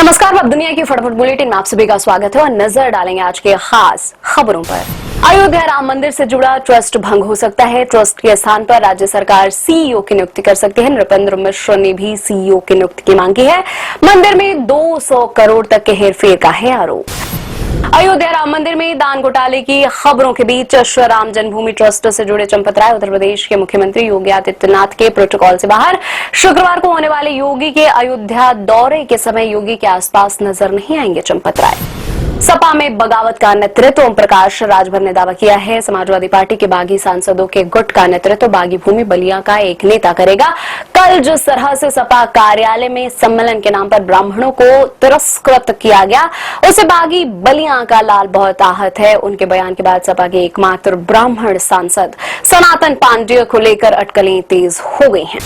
नमस्कार, अब दुनिया की फटाफट बुलेटिन में आप सभी का स्वागत है और नजर डालेंगे आज के खास खबरों पर। अयोध्या राम मंदिर से जुड़ा ट्रस्ट भंग हो सकता है। ट्रस्ट के स्थान पर राज्य सरकार सीईओ की नियुक्ति कर सकती है। नृपेंद्र मिश्र ने भी सीईओ की नियुक्ति की मांग की है। मंदिर में 200 करोड़ तक के हेरफेर का है आरोप। अयोध्या राम मंदिर में दान घोटाले की खबरों के बीच श्री राम जन्मभूमि ट्रस्ट से जुड़े चंपत राय उत्तर प्रदेश के मुख्यमंत्री योगी आदित्यनाथ के प्रोटोकॉल से बाहर। शुक्रवार को होने वाले योगी के अयोध्या दौरे के समय योगी के आसपास नजर नहीं आएंगे चंपत राय। सपा में बगावत का नेतृत्व ओम प्रकाश राजभर ने दावा किया है। समाजवादी पार्टी के बागी सांसदों के गुट का नेतृत्व बागी भूमि बलिया का एक नेता करेगा। कल जिस तरह से सपा कार्यालय में सम्मेलन के नाम पर ब्राह्मणों को तिरस्कृत किया गया, उससे बागी बलिया का लाल बहुत आहत है। उनके बयान के बाद सपा के एकमात्र ब्राह्मण सांसद सनातन पांडेय को लेकर अटकलें तेज हो गई हैं।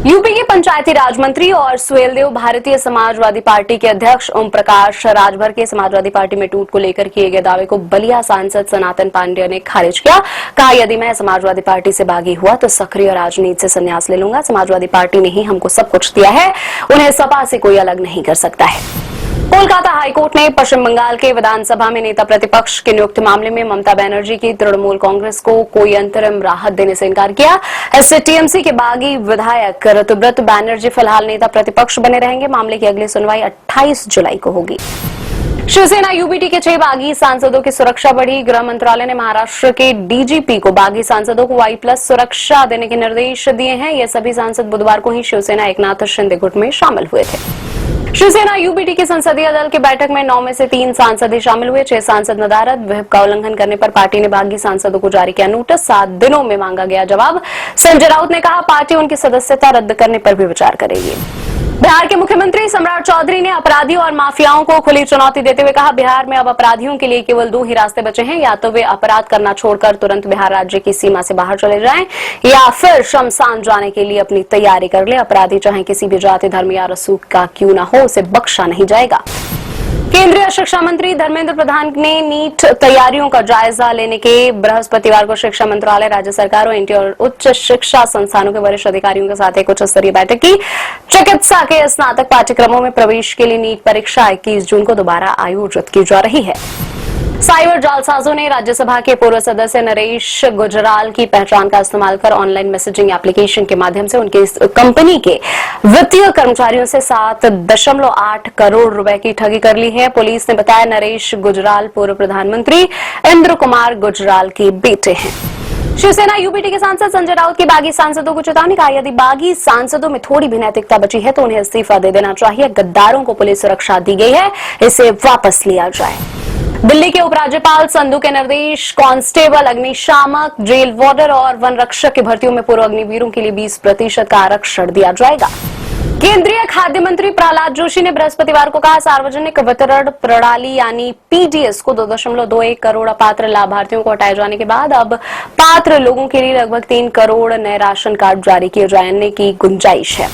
यूपी के पंचायती राज मंत्री और सुहेलदेव भारतीय समाजवादी पार्टी के अध्यक्ष ओम प्रकाश राजभर के समाजवादी पार्टी में टूट को लेकर किए गए दावे को बलिया सांसद सनातन पांडेय ने खारिज किया। कहा, यदि मैं समाजवादी पार्टी से बागी हुआ तो सक्रिय राजनीति से संन्यास ले लूंगा। समाजवादी पार्टी ने ही हमको सब कुछ दिया है, उन्हें सपा से कोई अलग नहीं कर सकता है। कोलकाता हाईकोर्ट ने पश्चिम बंगाल के विधानसभा में नेता प्रतिपक्ष की नियुक्ति मामले में ममता बनर्जी की तृणमूल कांग्रेस को कोई अंतरिम राहत देने से इनकार किया। इससे टीएमसी के बागी विधायक ऋतुव्रत बैनर्जी फिलहाल नेता प्रतिपक्ष बने रहेंगे। मामले की अगली सुनवाई 28 जुलाई को होगी। शिवसेना यूबीटी के 6 बागी सांसदों की सुरक्षा बढ़ी। गृह मंत्रालय ने महाराष्ट्र के डीजीपी को बागी सांसदों को Y+ सुरक्षा देने के निर्देश दिए हैं। ये सभी सांसद बुधवार को ही शिवसेना एकनाथ शिंदे गुट में शामिल हुए थे। शिवसेना यूबीटी के संसदीय दल की बैठक में 9 में से 3 सांसद ही शामिल हुए। 6 सांसद नदारद। व्हिप का उल्लंघन करने पर पार्टी ने बागी सांसदों को जारी किया नोटिस। 7 दिनों में मांगा गया जवाब। संजय राउत ने कहा, पार्टी उनकी सदस्यता रद्द करने पर भी विचार करेगी। बिहार के मुख्यमंत्री सम्राट चौधरी ने अपराधियों और माफियाओं को खुली चुनौती देते हुए कहा, बिहार में अब अपराधियों के लिए केवल 2 ही रास्ते बचे हैं। या तो वे अपराध करना छोड़कर तुरंत बिहार राज्य की सीमा से बाहर चले जाएं, या फिर शमशान जाने के लिए अपनी तैयारी कर ले। अपराधी चाहे किसी भी जाति, धर्म या रसूख का क्यों न हो, उसे बख्शा नहीं जाएगा। केंद्रीय शिक्षा मंत्री धर्मेंद्र प्रधान ने नीट तैयारियों का जायजा लेने के बृहस्पतिवार को शिक्षा मंत्रालय, राज्य सरकार और एनटी और उच्च शिक्षा संस्थानों के वरिष्ठ अधिकारियों के साथ एक उच्च स्तरीय बैठक की। चिकित्सा के स्नातक पाठ्यक्रमों में प्रवेश के लिए नीट परीक्षा 21 जून को दोबारा आयोजित की जा रही है। साइबर जालसाजों ने राज्यसभा के पूर्व सदस्य नरेश गुजराल की पहचान का इस्तेमाल कर ऑनलाइन मैसेजिंग एप्लीकेशन के माध्यम से उनकी कंपनी के वित्तीय कर्मचारियों से 7.8 करोड़ रुपए की ठगी कर ली है। पुलिस ने बताया, नरेश गुजराल पूर्व प्रधानमंत्री इंद्र कुमार गुजराल के बेटे हैं। शिवसेना यूबीटी के सांसद संजय राउत की बागी सांसदों को चेतावनी। कहा, यदि बागी सांसदों में थोड़ी भी नैतिकता बची है तो उन्हें इस्तीफा दे देना चाहिए। गद्दारों को पुलिस सुरक्षा दी गई है, इसे वापस लिया जाए। दिल्ली के उपराज्यपाल संधू के निर्देश, कांस्टेबल, अग्निशामक, जेल वार्डर और वन रक्षक की भर्तियों में पूर्व अग्निवीरों के लिए 20% का आरक्षण दिया जाएगा। केंद्रीय खाद्य मंत्री प्रहलाद जोशी ने बृहस्पतिवार को कहा, सार्वजनिक वितरण प्रणाली यानी पीडीएस को 2.21 करोड़ अपात्र लाभार्थियों को हटाए जाने के बाद अब पात्र लोगों के लिए लगभग 3 करोड़ नए राशन कार्ड जारी किए जाने की गुंजाइश है।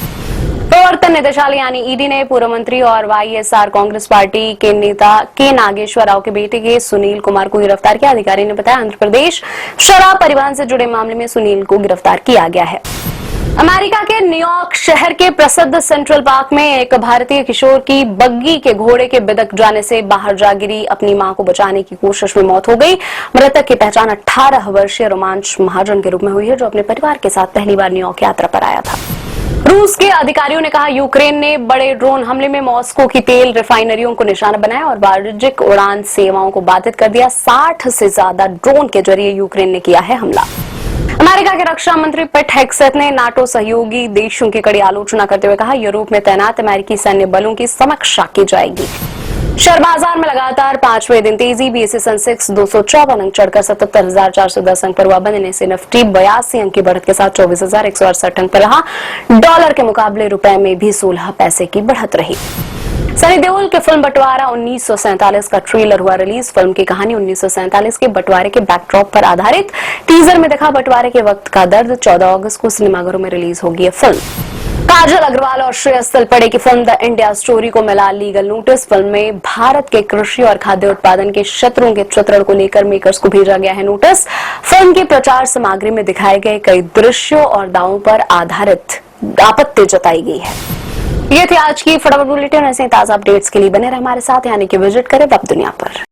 प्रवर्तन निदेशालय यानी ईडी ने पूर्व मंत्री और वाईएसआर कांग्रेस पार्टी के नेता के नागेश्वर राव के बेटे के सुनील कुमार को गिरफ्तार किया। अधिकारी ने बताया, आंध्र प्रदेश शराब परिवहन से जुड़े मामले में सुनील को गिरफ्तार किया गया है। अमेरिका के न्यूयॉर्क शहर के प्रसिद्ध सेंट्रल पार्क में एक भारतीय किशोर की बग्गी के घोड़े के बिदक जाने से बाहर जा गिरी अपनी मां को बचाने की कोशिश में मौत हो गई। मृतक की पहचान 18 वर्षीय रोमांच महाजन के रूप में हुई है, जो अपने परिवार के साथ पहली बार न्यूयॉर्क यात्रा पर आया था। रूस के अधिकारियों ने कहा, यूक्रेन ने बड़े ड्रोन हमले में मॉस्को की तेल रिफाइनरियों को निशाना बनाया और वाणिज्यिक उड़ान सेवाओं को बाधित कर दिया। 60 से ज्यादा ड्रोन के जरिए यूक्रेन ने किया है हमला। अमेरिका के रक्षा मंत्री पेट हेग्सेथ ने नाटो सहयोगी देशों की कड़ी आलोचना करते हुए कहा, यूरोप में तैनात अमेरिकी सैन्य बलों की समीक्षा की जाएगी। शेयर बाजार में लगातार 5वें दिन तेजी। बीएसई सेंसेक्स 254 अंक चढ़कर 77,410 अंक पर हुआ। बंद से निफ्टी 82 अंक की बढ़त के साथ 24,168 अंक पर रहा। डॉलर के मुकाबले रुपए में भी 16 पैसे की बढ़त रही। सनी देओल की फिल्म बंटवारा 1947 का ट्रेलर हुआ रिलीज। फिल्म की कहानी 1947 के बंटवारे के बैकड्रॉप पर आधारित। टीजर में दिखा बंटवारे के वक्त का दर्द। 14 अगस्त को सिनेमाघरों में रिलीज होगी फिल्म। काजल अग्रवाल और श्रेयस तलपड़े की फिल्म द इंडिया स्टोरी को मिला लीगल नोटिस। फिल्म में भारत के कृषि और खाद्य उत्पादन के शत्रुओं के चित्रण को लेकर मेकर्स को भेजा गया है नोटिस। फिल्म की प्रचार सामग्री में दिखाए गए कई दृश्यों और दावों पर आधारित आपत्ति जताई गई है। ये थी आज की फटाफट बुलेटिन। ऐसे ही ताजा अपडेट्स के लिए बने रहे हमारे साथ, यानी कि विजिट करें वेब दुनिया पर।